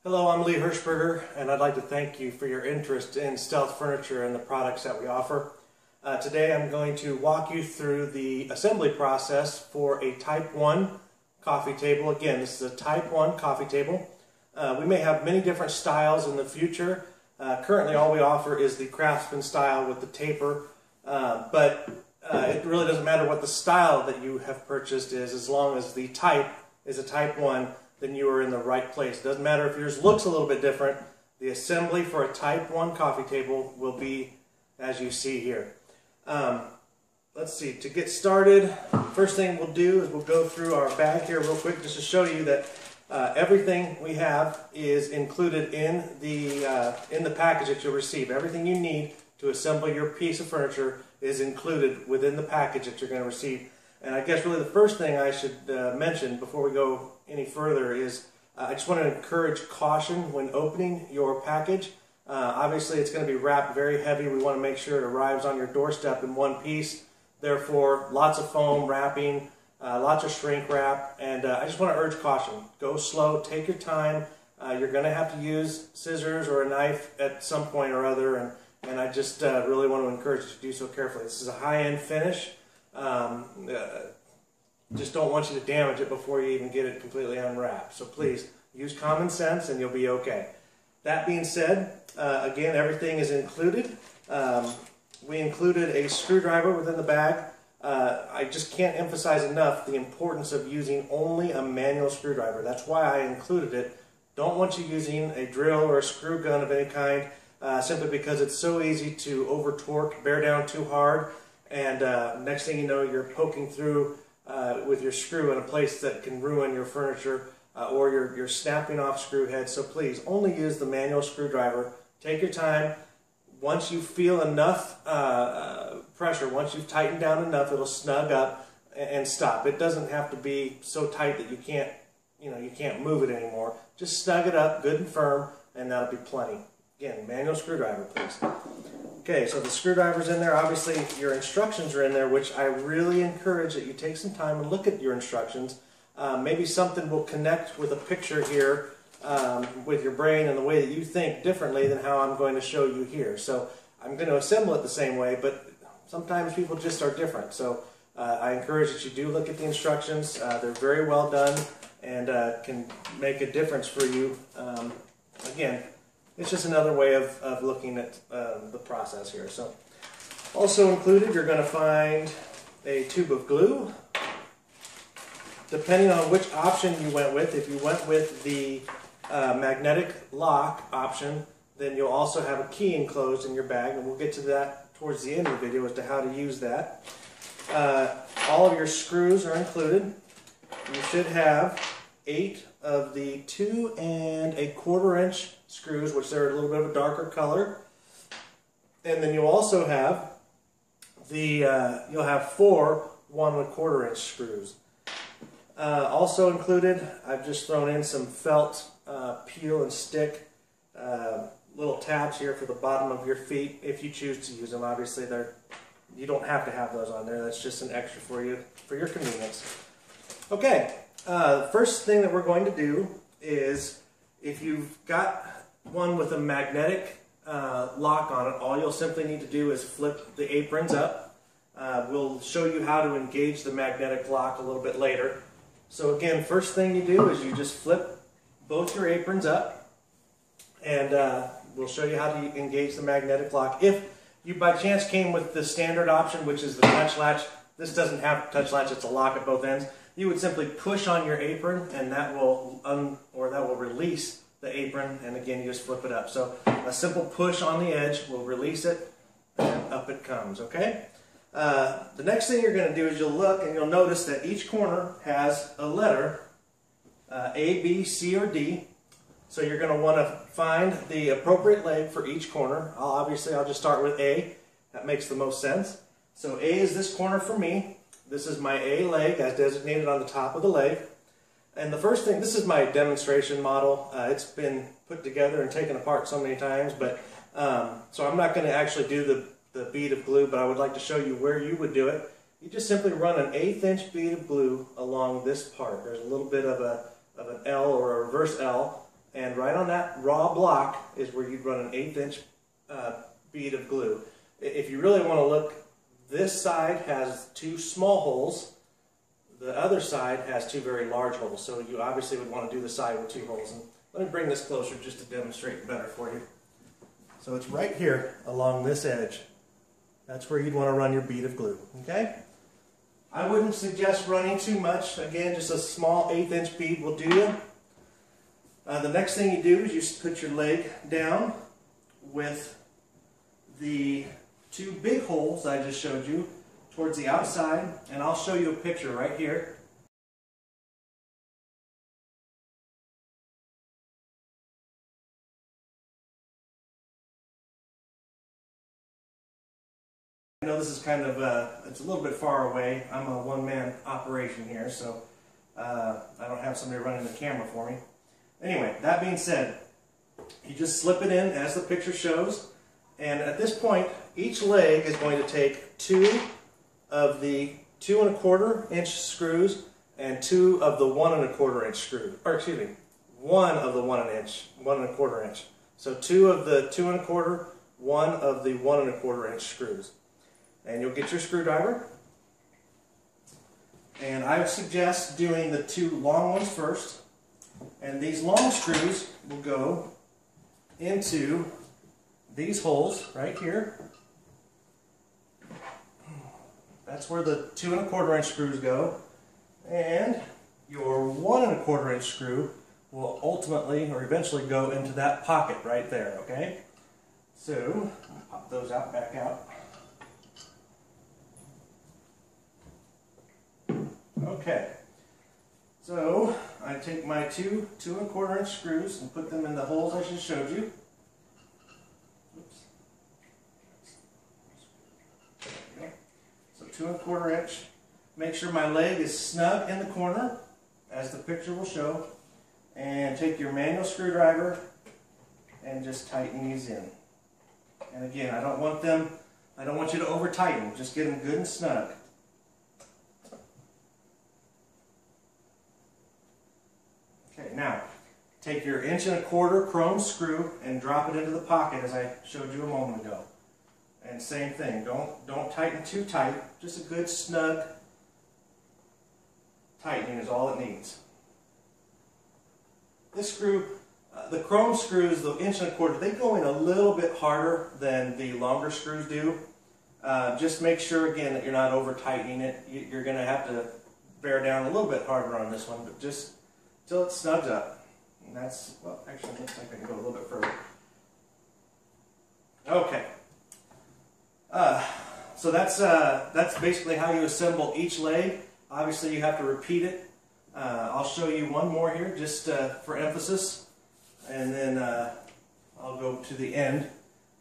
Hello, I'm Lee Hirschberger, and I'd like to thank you for your interest in Stealth Furniture and the products that we offer. Today I'm going to walk you through the assembly process for a Type 1 coffee table. Again, this is a Type 1 coffee table. We may have many different styles in the future. Currently all we offer is the Craftsman style with the taper, but it really doesn't matter what the style that you have purchased is, as long as the type is a Type 1, then you are in the right place. It doesn't matter if yours looks a little bit different. The assembly for a Type 1 coffee table will be as you see here. Let's see, to get started, first thing we'll do is we'll go through our bag here real quick just to show you that everything we have is included in the package that you'll receive. Everything you need to assemble your piece of furniture is included within the package that you're going to receive. And I guess really the first thing I should mention before we go any further is I just want to encourage caution when opening your package. Obviously it's going to be wrapped very heavy. We want to make sure it arrives on your doorstep in one piece. Therefore, lots of foam wrapping, lots of shrink wrap, and I just want to urge caution. Go slow, take your time. You're going to have to use scissors or a knife at some point or other, and I just really want to encourage you to do so carefully. This is a high-end finish. Just don't want you to damage it before you even get it completely unwrapped. So please, use common sense and you'll be okay. That being said, again, everything is included. We included a screwdriver within the bag. I just can't emphasize enough the importance of using only a manual screwdriver. That's why I included it. Don't want you using a drill or a screw gun of any kind, simply because it's so easy to over torque, bear down too hard, and next thing you know, you're poking through with your screw in a place that can ruin your furniture, or you're snapping off screw heads. So please, only use the manual screwdriver. Take your time. Once you feel enough pressure, once you've tightened down enough, it'll snug up and stop. It doesn't have to be so tight that you can't move it anymore. Just snug it up good and firm, and that'll be plenty. Again, manual screwdriver, please. Okay, so the screwdriver's in there. Obviously, your instructions are in there, which I really encourage that you take some time and look at your instructions. Maybe something will connect with a picture here with your brain and the way that you think differently than how I'm going to show you here. So I'm going to assemble it the same way, but sometimes people just are different. So I encourage that you do look at the instructions. They're very well done and can make a difference for you. Again, it's just another way of looking at the process here. So, also included, you're going to find a tube of glue. Depending on which option you went with, if you went with the magnetic lock option, then you'll also have a key enclosed in your bag, and we'll get to that towards the end of the video as to how to use that. All of your screws are included. You should have 8 of the 2 1/4 inch screws, which they're a little bit of a darker color, and then you'll also have you'll have 4 1/4 inch screws. Also included, I've just thrown in some felt peel and stick little tabs here for the bottom of your feet if you choose to use them. Obviously, you don't have to have those on there. That's just an extra for you for your convenience. Okay. The first thing that we're going to do is, if you've got one with a magnetic lock on it, all you'll simply need to do is flip the aprons up. We'll show you how to engage the magnetic lock a little bit later. So again, first thing you do is you just flip both your aprons up, and we'll show you how to engage the magnetic lock. If you by chance came with the standard option, which is the touch latch, this doesn't have a touch latch, it's a lock at both ends. You would simply push on your apron, and that will release the apron, and again you just flip it up. So a simple push on the edge will release it, and up it comes. Okay. The next thing you're going to do is you'll look and you'll notice that each corner has a letter, A, B, C, or D. So you're going to want to find the appropriate leg for each corner. Obviously I'll just start with A. That makes the most sense. So A is this corner for me. This is my A leg as designated on the top of the leg. And the first thing, this is my demonstration model. It's been put together and taken apart so many times, but so I'm not going to actually do the bead of glue, but I would like to show you where you would do it. You just simply run an 1/8 inch bead of glue along this part. There's a little bit of an L or a reverse L and right on that raw block is where you'd run an 1/8 inch bead of glue. If you really want to look, this side has 2 small holes, the other side has 2 very large holes, so you obviously would want to do the side with 2 holes. And let me bring this closer just to demonstrate better for you. So it's right here along this edge. That's where you'd want to run your bead of glue, okay? I wouldn't suggest running too much. Again, just a small 1/8 inch bead will do you. The next thing you do is you put your leg down with the 2 big holes I just showed you towards the outside, and I'll show you a picture right here. I know this is kind of, it's a little bit far away. I'm a one-man operation here, so I don't have somebody running the camera for me. Anyway, that being said, you just slip it in as the picture shows, and at this point, each leg is going to take 2 of the 2 1/4 inch screws and 2 of the 1 1/4 inch screws, or excuse me, 1 of the 1 1/4 inch. So 2 of the 2 1/4, 1 of the 1 1/4 inch screws. And you'll get your screwdriver. And I would suggest doing the 2 long ones first. And these long screws will go into these holes right here. That's where the 2 1/4 inch screws go. And your 1 1/4 inch screw will ultimately or eventually go into that pocket right there, okay? So, pop those out, back out. Okay, so I take my 2 2 1/4 inch screws and put them in the holes I just showed you. Oops. There we go. So 2 1/4 inch. Make sure my leg is snug in the corner, as the picture will show. And take your manual screwdriver and just tighten these in. And again, I don't want you to over tighten. Just get them good and snug. Okay, now take your 1 1/4 chrome screw and drop it into the pocket as I showed you a moment ago. And same thing, don't tighten too tight, just a good snug tightening is all it needs. This screw, the chrome screws, the 1 1/4, they go in a little bit harder than the longer screws do. Just make sure again that you're not over tightening it. You're going to have to bear down a little bit harder on this one, but just till it snugs up. And that's, well, actually, it looks like I can go a little bit further. Okay. So that's basically how you assemble each leg. Obviously, you have to repeat it. I'll show you one more here, just for emphasis, and then I'll go to the end.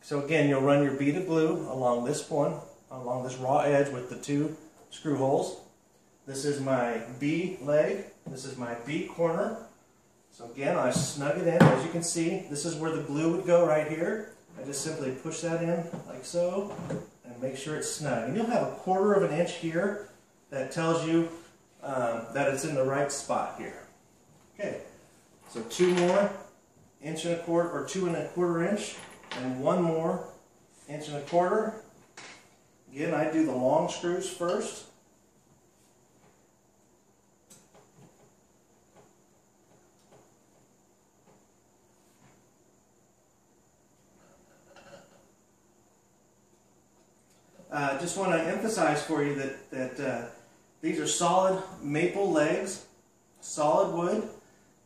So again, you'll run your bead of glue along this one, along this raw edge with the 2 screw holes. This is my B leg. This is my B corner. So again, I snug it in. As you can see, this is where the glue would go right here. I just simply push that in like so and make sure it's snug. And you'll have a 1/4 inch here that tells you that it's in the right spot here. Okay, so 2 more 1 1/4 or 2 1/4 inch and 1 more 1 1/4. Again, I do the long screws first. Just want to emphasize for you that these are solid maple legs, solid wood,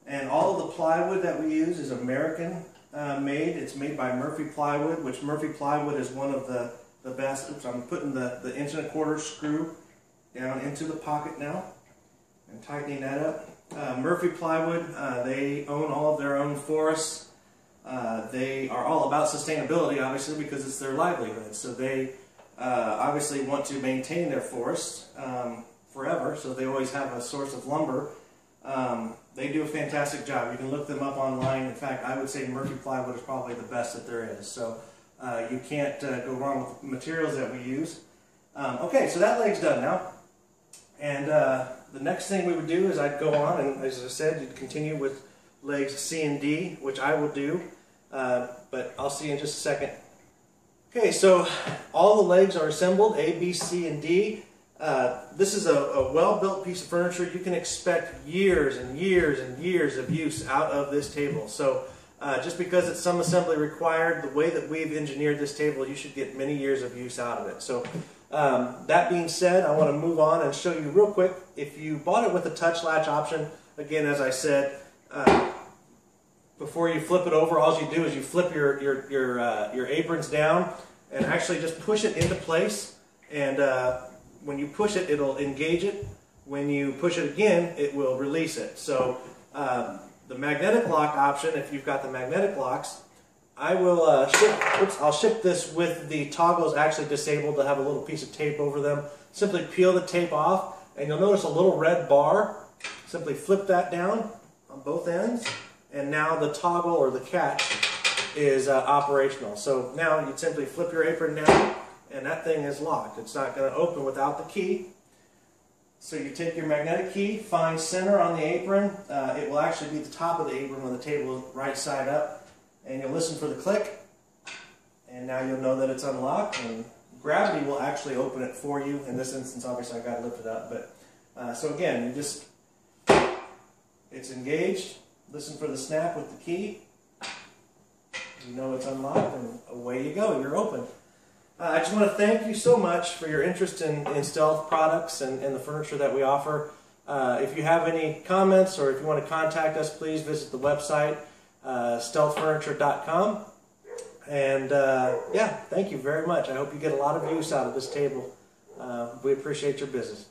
and all of the plywood that we use is American made. It's made by Murphy Plywood, which Murphy Plywood is one of the best. Oops, I'm putting the 1 1/4 screw down into the pocket now and tightening that up. Murphy Plywood, they own all of their own forests. They are all about sustainability, obviously, because it's their livelihood. So they obviously want to maintain their forests forever, so they always have a source of lumber. They do a fantastic job. You can look them up online. In fact, I would say Murphy Plywood is probably the best that there is. So you can't go wrong with the materials that we use. Okay, so that leg's done now. And the next thing we would do is I'd go on, and as I said, you'd continue with legs C and D, which I will do, but I'll see you in just a second. Okay, so all the legs are assembled, A, B, C, and D. This is a well-built piece of furniture. You can expect years and years and years of use out of this table. So just because it's some assembly required, the way that we've engineered this table, you should get many years of use out of it. So that being said, I want to move on and show you real quick. If you bought it with a touch latch option, again, as I said, before you flip it over, all you do is you flip your aprons down and actually just push it into place. And when you push it, it'll engage it. When you push it again, it will release it. So the magnetic lock option, if you've got the magnetic locks, I will I'll ship this with the toggles actually disabled to have a little piece of tape over them. Simply peel the tape off, and you'll notice a little red bar. Simply flip that down on both ends, and now the toggle or the catch is operational. So now you simply flip your apron down, and that thing is locked. It's not going to open without the key. So you take your magnetic key, find center on the apron. It will actually be the top of the apron when the table is right side up. And you'll listen for the click. And now you'll know that it's unlocked. And gravity will actually open it for you. In this instance, obviously, I've got to lift it up. But so again, it's engaged. Listen for the snap with the key. You know it's unlocked, and away you go. You're open. I just want to thank you so much for your interest in Stealth products and the furniture that we offer. If you have any comments or if you want to contact us, please visit the website, stealthfurniture.com. And yeah, thank you very much. I hope you get a lot of use out of this table. We appreciate your business.